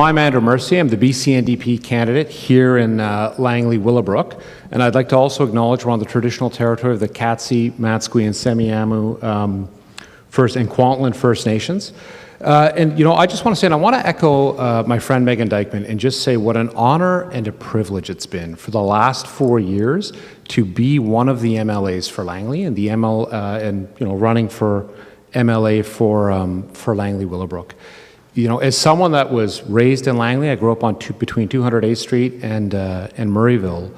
I'm Andrew Mercier. I'm the BC NDP candidate here in Langley-Willowbrook, and I'd like to also acknowledge we're on the traditional territory of the Katsi, Matsqui, and Semiahmoo First and Kwantlen First Nations. I just want to say, and I want to echo my friend Megan Dykeman and just say what an honor and a privilege it's been for the last 4 years to be one of the MLAs for Langley and running for MLA for Langley-Willowbrook. As someone that was raised in Langley, I grew up on between 208th Street and Murrayville.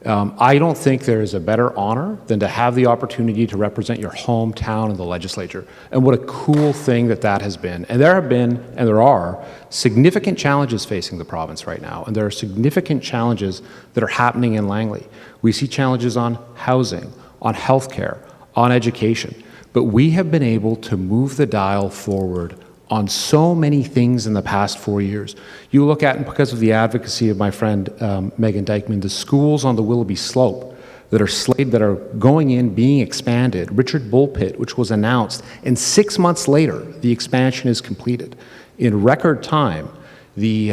I don't think there is a better honor than to have the opportunity to represent your hometown in the legislature. And what a cool thing that has been. And there have been, and there are, significant challenges facing the province right now. And there are significant challenges that are happening in Langley. We see challenges on housing, on healthcare, on education. But we have been able to move the dial forward on so many things in the past 4 years. You look at, and because of the advocacy of my friend Megan Dykeman, the schools on the Willoughby Slope that are going in, being expanded. Richard Bull Pit, which was announced, and 6 months later, the expansion is completed. In record time, the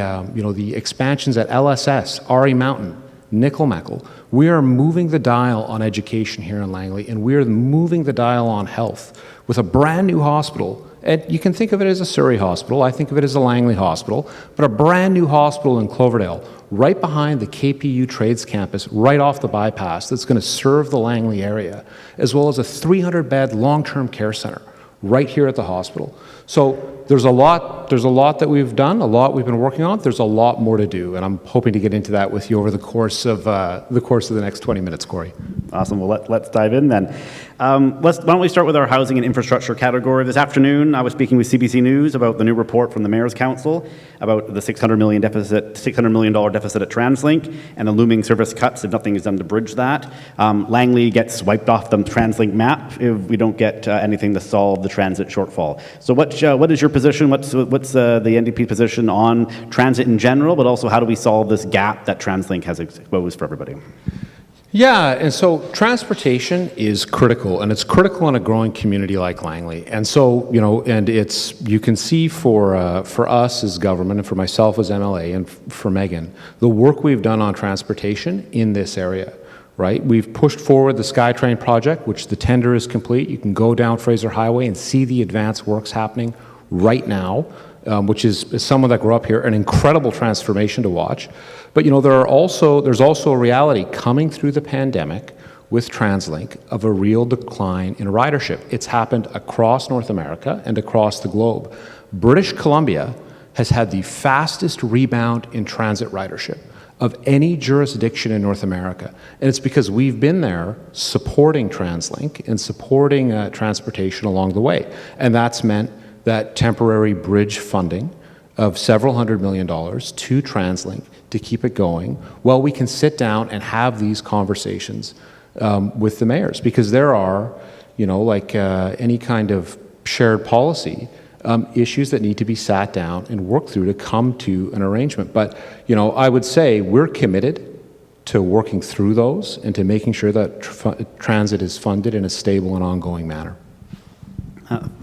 expansions at LSS, Ari Mountain, Nickel-Meckle, we are moving the dial on education here in Langley, and we are moving the dial on health with a brand new hospital. And you can think of it as a Surrey hospital. I think of it as a Langley hospital, but a brand new hospital in Cloverdale, right behind the KPU Trades Campus, right off the bypass, that's going to serve the Langley area, as well as a 300-bed long-term care center right here at the hospital. So there's a lot that we've done, a lot we've been working on. There's a lot more to do, and I'm hoping to get into that with you over the course of the next 20 minutes, Corey. Awesome. Well, let's dive in then. Why don't we start with our housing and infrastructure category. This afternoon, I was speaking with CBC News about the new report from the Mayor's Council about the $600 million deficit at TransLink and the looming service cuts if nothing is done to bridge that. Langley gets wiped off the TransLink map if we don't get anything to solve the transit shortfall. So what is your position? What's the NDP position on transit in general, but also how do we solve this gap that TransLink has exposed for everybody? Yeah, and so transportation is critical, and it's critical in a growing community like Langley. And so, you can see for us as government and for myself as MLA and for Megan, the work we've done on transportation in this area, right? We've pushed forward the SkyTrain project, which the tender is complete. You can go down Fraser Highway and see the advanced works happening right now, which is, as someone that grew up here, an incredible transformation to watch. But there's also a reality coming through the pandemic with TransLink of a real decline in ridership. It's happened across North America and across the globe. British Columbia has had the fastest rebound in transit ridership of any jurisdiction in North America. And it's because we've been there supporting TransLink and supporting transportation along the way. And that's meant that temporary bridge funding of several $100 million to TransLink to keep it going while we can sit down and have these conversations with the mayors, because there are, any kind of shared policy issues that need to be sat down and worked through to come to an arrangement. But, I would say we're committed to working through those and to making sure that transit is funded in a stable and ongoing manner.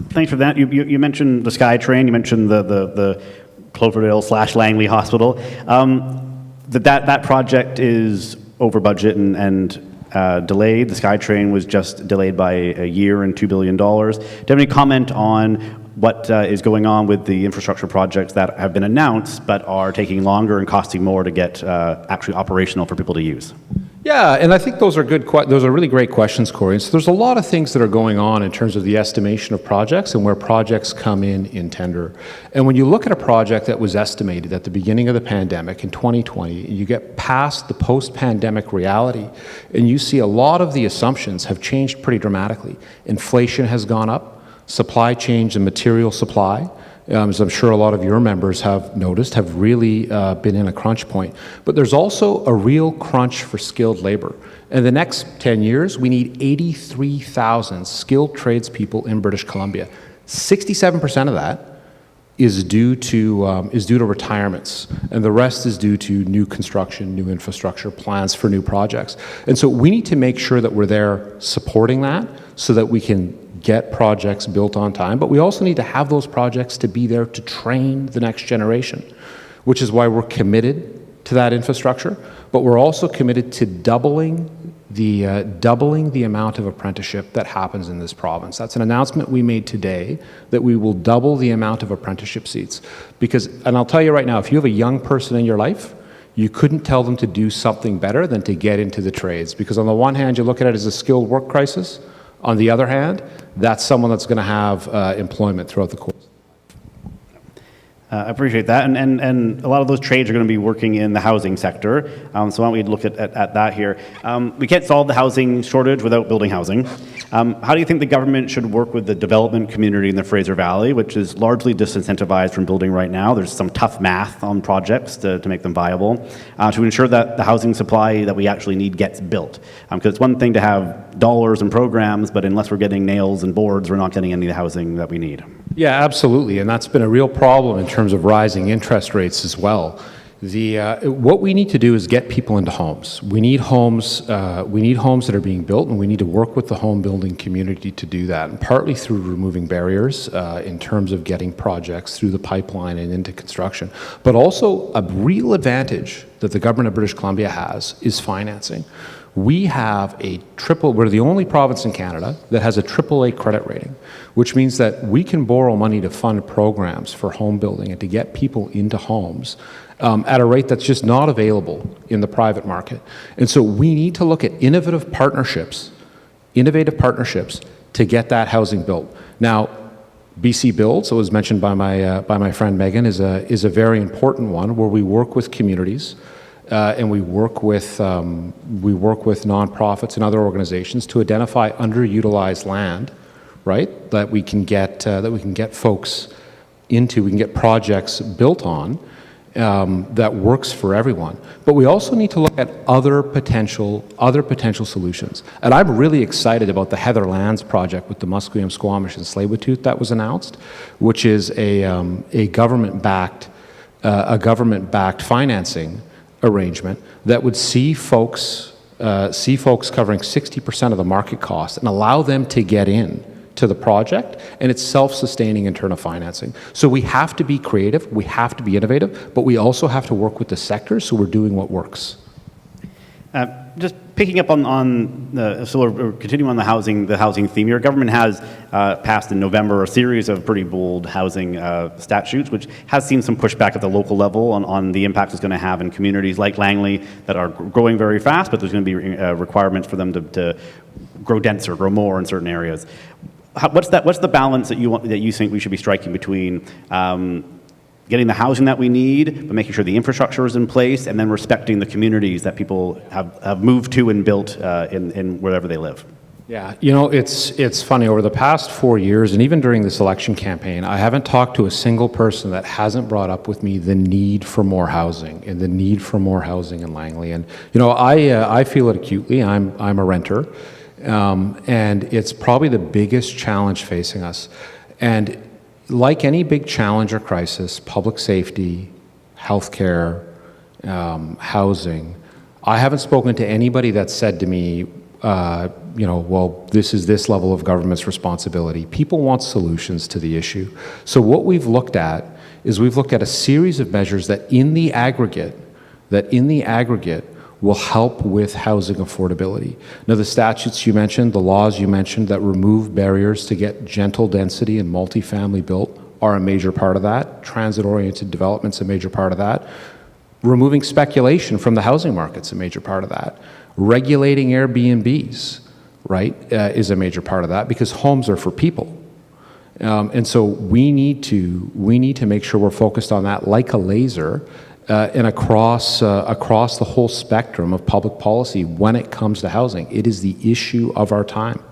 Thanks for that. You mentioned the SkyTrain, you mentioned the Cloverdale/Langley Hospital. That project is over budget and delayed. The SkyTrain was just delayed by a year and $2 billion. Do you have any comment on what is going on with the infrastructure projects that have been announced but are taking longer and costing more to get actually operational for people to use? Yeah, and I think those are really great questions, Corey. So there's a lot of things that are going on in terms of the estimation of projects and where projects come in tender. And when you look at a project that was estimated at the beginning of the pandemic in 2020, you get past the post-pandemic reality, and you see a lot of the assumptions have changed pretty dramatically. Inflation has gone up, supply chain and material supply, as I'm sure a lot of your members have noticed, have really been in a crunch point. But there's also a real crunch for skilled labor. In the next 10 years, we need 83,000 skilled tradespeople in British Columbia. 67% of that is due to retirements, and the rest is due to new construction, new infrastructure, plans for new projects. And so we need to make sure that we're there supporting that so that we can get projects built on time, but we also need to have those projects to be there to train the next generation. which is why we're committed to that infrastructure, but we're also committed to doubling the amount of apprenticeship that happens in this province. That's an announcement we made today, that we will double the amount of apprenticeship seats. Because, and I'll tell you right now, if you have a young person in your life, you couldn't tell them to do something better than to get into the trades. Because on the one hand, you look at it as a skilled work crisis. On the other hand, that's someone that's going to have employment throughout the course. I appreciate that, and a lot of those trades are going to be working in the housing sector, so why don't we look at that here. We can't solve the housing shortage without building housing. How do you think the government should work with the development community in the Fraser Valley, which is largely disincentivized from building right now? There's some tough math on projects to make them viable, to ensure that the housing supply that we actually need gets built. Because it's one thing to have dollars and programs, but unless we're getting nails and boards, we're not getting any of the housing that we need. Yeah, absolutely, and that's been a real problem in terms of rising interest rates as well. What we need to do is get people into homes. We need homes that are being built, and we need to work with the home building community to do that, and partly through removing barriers in terms of getting projects through the pipeline and into construction. But also a real advantage that the government of British Columbia has is financing. We're the only province in Canada that has a AAA credit rating, which means that we can borrow money to fund programs for home building and to get people into homes at a rate that's just not available in the private market. And so we need to look at innovative partnerships to get that housing built. Now, BC Build, so as mentioned by my friend Megan, is a very important one where we work with communities. And we work with nonprofits and other organizations to identify underutilized land, right? That we can get folks into, we can get projects built on that works for everyone. But we also need to look at other potential solutions. And I'm really excited about the Heather Lands project with the Musqueam, Squamish, and Tsleil-Waututh that was announced, which is a government-backed financing arrangement that would see folks covering 60% of the market cost and allow them to get in to the project, and it's self-sustaining in terms of financing. So we have to be creative, we have to be innovative, but we also have to work with the sector so we're doing what works. Just picking up on we're continuing on the housing theme. Your government has passed in November a series of pretty bold housing statutes, which has seen some pushback at the local level on the impact it's going to have in communities like Langley that are growing very fast, but there's going to be requirements for them to grow denser, grow more in certain areas. What's the balance that you think we should be striking between getting the housing that we need, but making sure the infrastructure is in place, and then respecting the communities that people have moved to and built in wherever they live? Yeah, it's funny, over the past 4 years, and even during this election campaign, I haven't talked to a single person that hasn't brought up with me the need for more housing and the need for more housing in Langley. And, I feel it acutely. I'm a renter, and it's probably the biggest challenge facing us. And like any big challenge or crisis, public safety, healthcare, housing, I haven't spoken to anybody that said to me, well, this is this level of government's responsibility. People want solutions to the issue. So what we've looked at is a series of measures that in the aggregate will help with housing affordability. Now, the statutes you mentioned, the laws you mentioned that remove barriers to get gentle density and multifamily built are a major part of that. Transit-oriented development's a major part of that. Removing speculation from the housing market's a major part of that. Regulating Airbnbs, right, is a major part of that, because homes are for people. And so we need to make sure we're focused on that like a laser, and across the whole spectrum of public policy when it comes to housing. It is the issue of our time.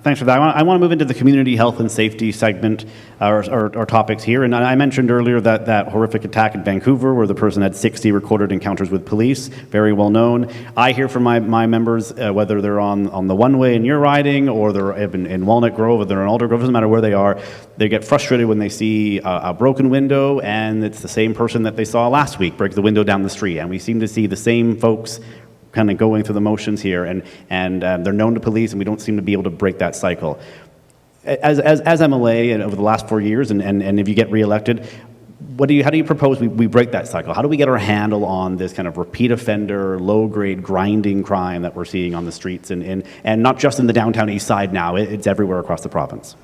Thanks for that. I want to move into the community health and safety segment, our topics here. And I mentioned earlier that horrific attack in Vancouver where the person had 60 recorded encounters with police, very well known. I hear from my members, whether they're on the one-way and you're riding, or they're in Walnut Grove, or they're in Alder Grove, doesn't matter where they are, they get frustrated when they see a broken window and it's the same person that they saw last week break the window down the street. And we seem to see the same folks kind of going through the motions here, and they're known to police, and we don't seem to be able to break that cycle. As MLA and over the last 4 years, and if you get reelected, how do you propose we break that cycle? How do we get our handle on this kind of repeat offender, low-grade grinding crime that we're seeing on the streets, and not just in the downtown east side now, it's everywhere across the province?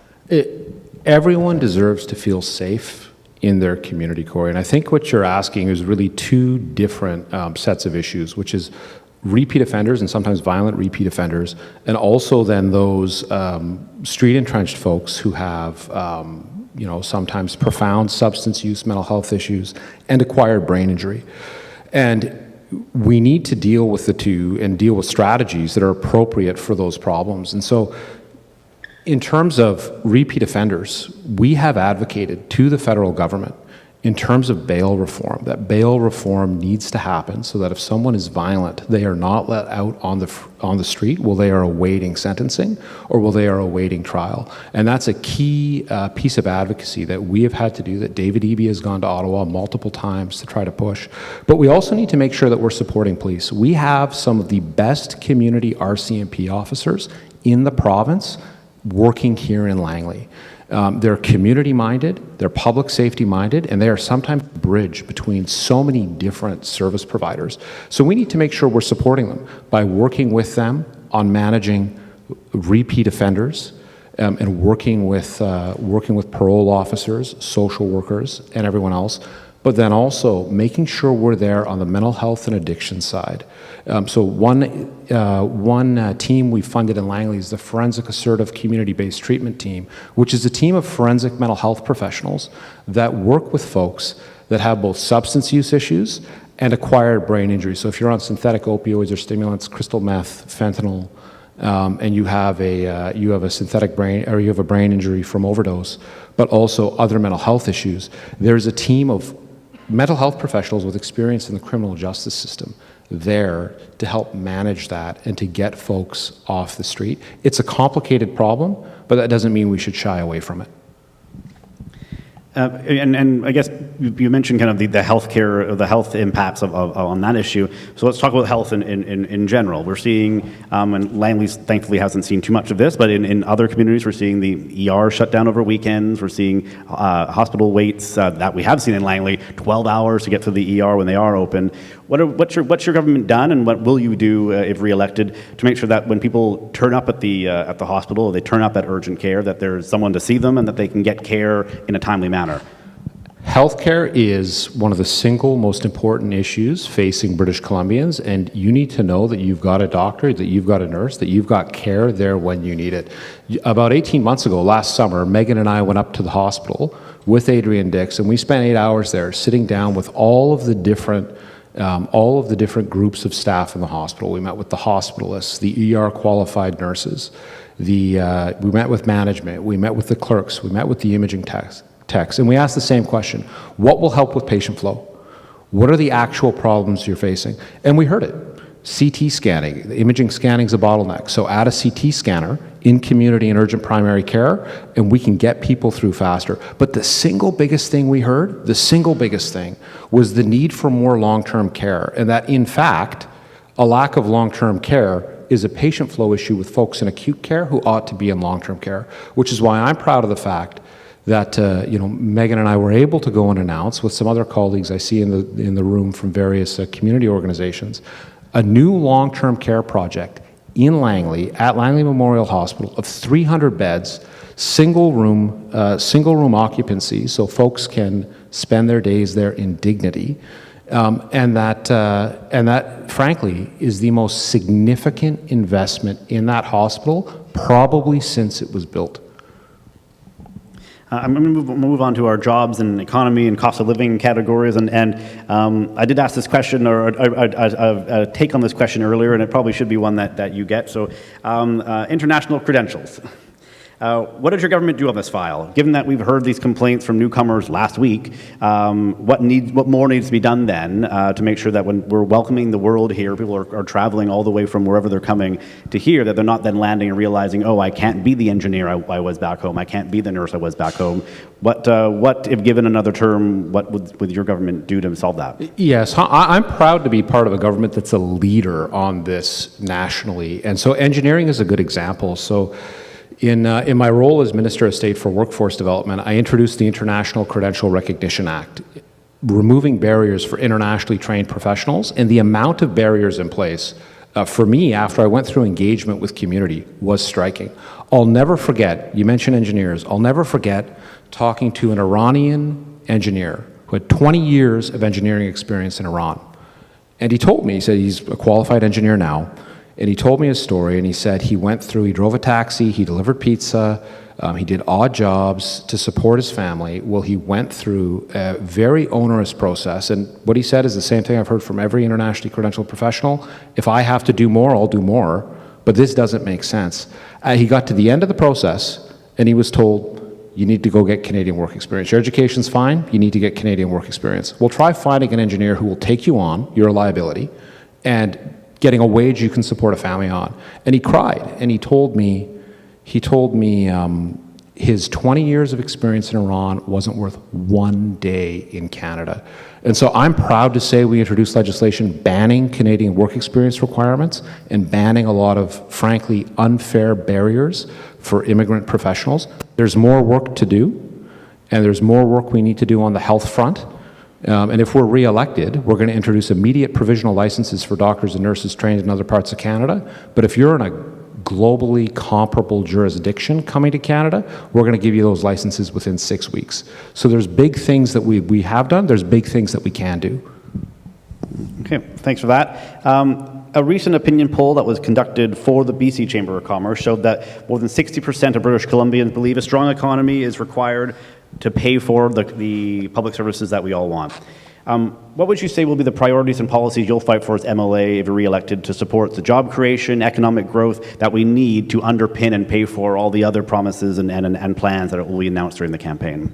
Everyone deserves to feel safe in their community, Corey. And I think what you're asking is really two different sets of issues, which is repeat offenders and sometimes violent repeat offenders, and also then those street entrenched folks who have sometimes profound substance use, mental health issues, and acquired brain injury. And we need to deal with the two and deal with strategies that are appropriate for those problems. And so in terms of repeat offenders, we have advocated to the federal government in terms of bail reform, that bail reform needs to happen so that if someone is violent, they are not let out on the street while they are awaiting sentencing or while they are awaiting trial. And that's a key piece of advocacy that we have had to do, that David Eby has gone to Ottawa multiple times to try to push. But we also need to make sure that we're supporting police. We have some of the best community RCMP officers in the province working here in Langley. They're community-minded, they're public safety-minded, and they are sometimes a bridge between so many different service providers. So we need to make sure we're supporting them by working with them on managing repeat offenders and working with parole officers, social workers, and everyone else, but then also making sure we're there on the mental health and addiction side. So one team we funded in Langley is the Forensic Assertive Community-Based Treatment Team, which is a team of forensic mental health professionals that work with folks that have both substance use issues and acquired brain injury. So if you're on synthetic opioids or stimulants, crystal meth, fentanyl, and you have a synthetic brain, or you have a brain injury from overdose, but also other mental health issues, there's a team of mental health professionals with experience in the criminal justice system there to help manage that and to get folks off the street. It's a complicated problem, but that doesn't mean we should shy away from it. And I guess you mentioned kind of the healthcare, the health impacts on that issue. So let's talk about health in general. We're seeing, and Langley thankfully hasn't seen too much of this, but in other communities we're seeing the ER shut down over weekends. We're seeing hospital waits that we have seen in Langley, 12 hours to get to the ER when they are open. What's your government done, and what will you do if re-elected to make sure that when people turn up at the hospital, or they turn up at urgent care, that there's someone to see them and that they can get care in a timely manner? Healthcare is one of the single most important issues facing British Columbians, and you need to know that you've got a doctor, that you've got a nurse, that you've got care there when you need it. About 18 months ago, last summer, Megan and I went up to the hospital with Adrian Dix, and we spent 8 hours there sitting down with all of the different groups of staff in the hospital. We met with the hospitalists, the ER qualified nurses, we met with management, we met with the clerks, we met with the imaging techs, and we asked the same question: what will help with patient flow? What are the actual problems you're facing? And we heard it. CT scanning, the imaging scanning is a bottleneck. So add a CT scanner in community and urgent primary care, and we can get people through faster. But the single biggest thing we heard, was the need for more long-term care, and that in fact, a lack of long-term care is a patient flow issue with folks in acute care who ought to be in long-term care, which is why I'm proud of the fact that Megan and I were able to go and announce with some other colleagues I see in the room from various community organizations, a new long-term care project in Langley at Langley Memorial Hospital of 300 beds, single room occupancy, so folks can spend their days there in dignity, and that frankly is the most significant investment in that hospital probably since it was built. I'm going to move on to our jobs and economy and cost of living categories, and I did ask this question, or a take on this question earlier, and it probably should be one that you get. So, international credentials. What did your government do on this file? Given that we've heard these complaints from newcomers last week, what more needs to be done then to make sure that when we're welcoming the world here, people are traveling all the way from wherever they're coming to here, that they're not then landing and realizing, oh, I can't be the engineer I was back home, I can't be the nurse I was back home. What if given another term, what would your government do to solve that? Yes, I'm proud to be part of a government that's a leader on this nationally, and so engineering is a good example. So In my role as Minister of State for Workforce Development, I introduced the International Credential Recognition Act, removing barriers for internationally trained professionals, and the amount of barriers in place, for me, after I went through engagement with community, was striking. I'll never forget, you mentioned engineers, I'll never forget talking to an Iranian engineer who had 20 years of engineering experience in Iran. And he told me, he said he's a qualified engineer now, and he told me his story, and he said he drove a taxi, he delivered pizza, he did odd jobs to support his family. Well, he went through a very onerous process, and what he said is the same thing I've heard from every internationally credentialed professional. If I have to do more, I'll do more, but this doesn't make sense. He got to the end of the process, and he was told, you need to go get Canadian work experience. Your education's fine, you need to get Canadian work experience. Well, try finding an engineer who will take you on, you're a liability, and getting a wage you can support a family on. And he cried, and he told me his 20 years of experience in Iran wasn't worth one day in Canada. And so I'm proud to say we introduced legislation banning Canadian work experience requirements and banning a lot of, frankly, unfair barriers for immigrant professionals. There's more work to do, and there's more work we need to do on the health front. And if we're re-elected, we're going to introduce immediate provisional licenses for doctors and nurses trained in other parts of Canada. But if you're in a globally comparable jurisdiction coming to Canada, we're going to give you those licenses within 6 weeks. So there's big things that we have done, there's big things that we can do. Okay, thanks for that. A recent opinion poll that was conducted for the BC Chamber of Commerce showed that more than 60% of British Columbians believe a strong economy is required to pay for the public services that we all want. What would you say will be the priorities and policies you'll fight for as MLA if you're re-elected to support the job creation, economic growth that we need to underpin and pay for all the other promises and plans that will be announced during the campaign?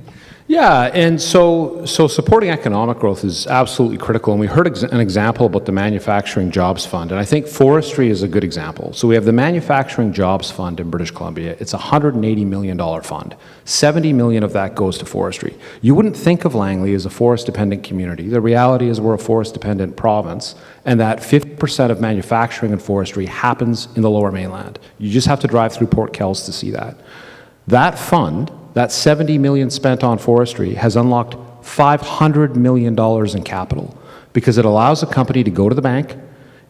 Yeah, and so supporting economic growth is absolutely critical, and we heard an example about the Manufacturing Jobs Fund, and I think forestry is a good example. So we have the Manufacturing Jobs Fund in British Columbia. It's a $180 million fund. $70 million of that goes to forestry. You wouldn't think of Langley as a forest-dependent community. The reality is we're a forest-dependent province, and that 50% of manufacturing and forestry happens in the Lower Mainland. You just have to drive through Port Kells to see that. That fund, that $70 million spent on forestry, has unlocked $500 million in capital because it allows a company to go to the bank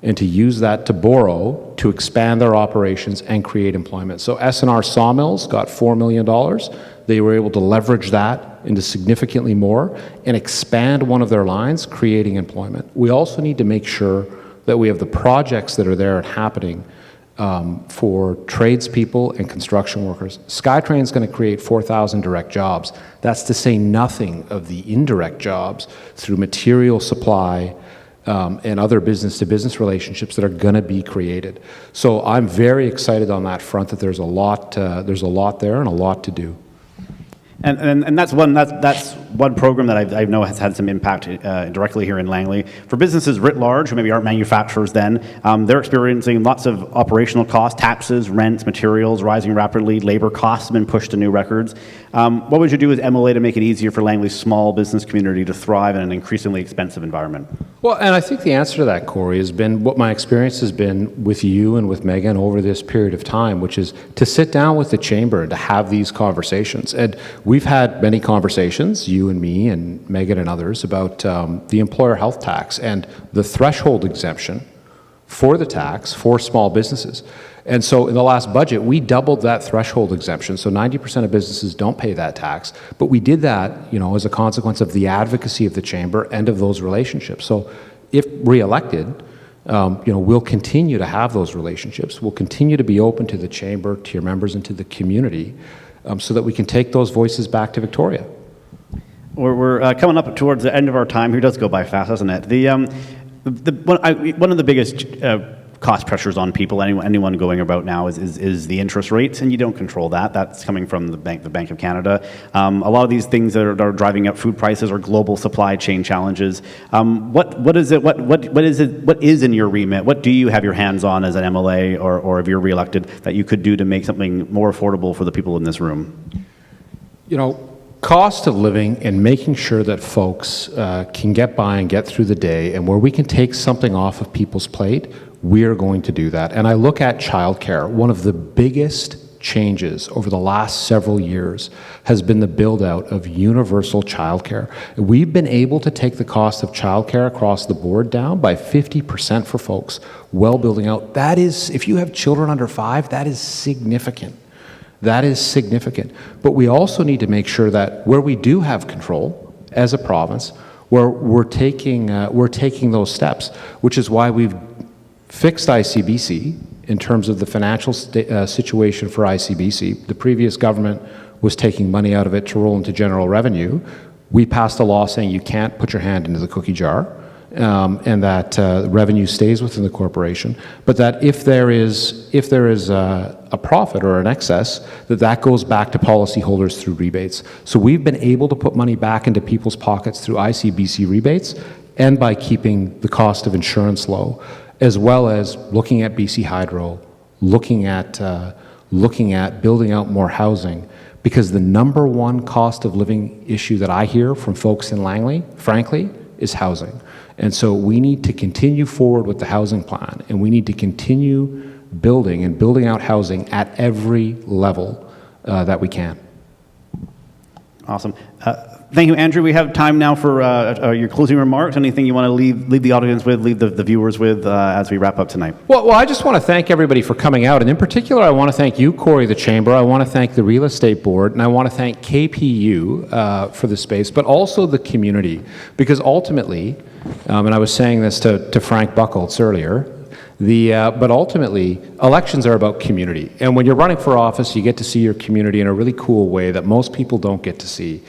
and to use that to borrow to expand their operations and create employment. So S&R Sawmills got $4 million. They were able to leverage that into significantly more and expand one of their lines, creating employment. We also need to make sure that we have the projects that are there and happening for tradespeople and construction workers. SkyTrain is going to create 4,000 direct jobs. That's to say nothing of the indirect jobs through material supply and other business-to-business relationships that are going to be created. So I'm very excited on that front that there's a lot there and a lot to do. And that's one program that I know has had some impact directly here in Langley. For businesses writ large, who maybe aren't manufacturers then, they're experiencing lots of operational costs, taxes, rents, materials rising rapidly, labor costs have been pushed to new records. What would you do as MLA to make it easier for Langley's small business community to thrive in an increasingly expensive environment? Well, and I think the answer to that, Corey, has been what my experience has been with you and with Megan over this period of time, which is to sit down with the Chamber and to have these conversations. And we've had many conversations, you and me and Megan and others, about the employer health tax and the threshold exemption for the tax for small businesses. And so in the last budget, we doubled that threshold exemption. So 90% of businesses don't pay that tax. But we did that, as a consequence of the advocacy of the Chamber and of those relationships. So if re-elected, we'll continue to have those relationships. We'll continue to be open to the Chamber, to your members, and to the community so that we can take those voices back to Victoria. We're coming up towards the end of our time here. It does go by fast, doesn't it? One of the biggest cost pressures on people, anyone going about now, is the interest rates, and you don't control that. That's coming from the Bank of Canada. A lot of these things that are driving up food prices are global supply chain challenges. What is in your remit? What do you have your hands on as an MLA or if you're reelected that you could do to make something more affordable for the people in this room? Cost of living and making sure that folks can get by and get through the day, and where we can take something off of people's plate, we are going to do that. And I look at childcare, one of the biggest changes over the last several years has been the build out of universal childcare. We've been able to take the cost of childcare across the board down by 50% for folks while building out. That is, if you have children under 5, that is significant. That is significant. But we also need to make sure that where we do have control as a province, where we're taking those steps, which is why we've fixed ICBC in terms of the financial situation for ICBC. The previous government was taking money out of it to roll into general revenue. We passed a law saying you can't put your hand into the cookie jar, and that revenue stays within the corporation, but that if there is a profit or an excess, that goes back to policyholders through rebates. So we've been able to put money back into people's pockets through ICBC rebates and by keeping the cost of insurance low, as well as looking at BC Hydro, looking at building out more housing, because the number one cost of living issue that I hear from folks in Langley, frankly, is housing. And so we need to continue forward with the housing plan, and we need to continue building out housing at every level that we can. Awesome. Thank you, Andrew. We have time now for your closing remarks. Anything you want to leave the audience with, leave the viewers with as we wrap up tonight? Well, I just want to thank everybody for coming out. And in particular, I want to thank you, Corey, the Chamber. I want to thank the Real Estate Board. And I want to thank KPU for the space, but also the community. Because ultimately, and I was saying this to Frank Buckholz earlier, but ultimately, elections are about community. And when you're running for office, you get to see your community in a really cool way that most people don't get to see.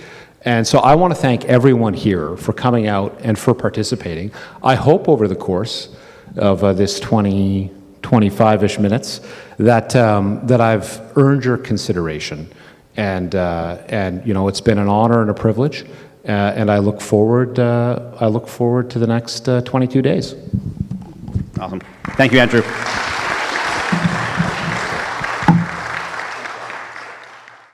And so I want to thank everyone here for coming out and for participating. I hope over the course of this 25-ish minutes that I've earned your consideration. And you know, it's been an honor and a privilege. And I look forward to the next 22 days. Awesome. Thank you, Andrew.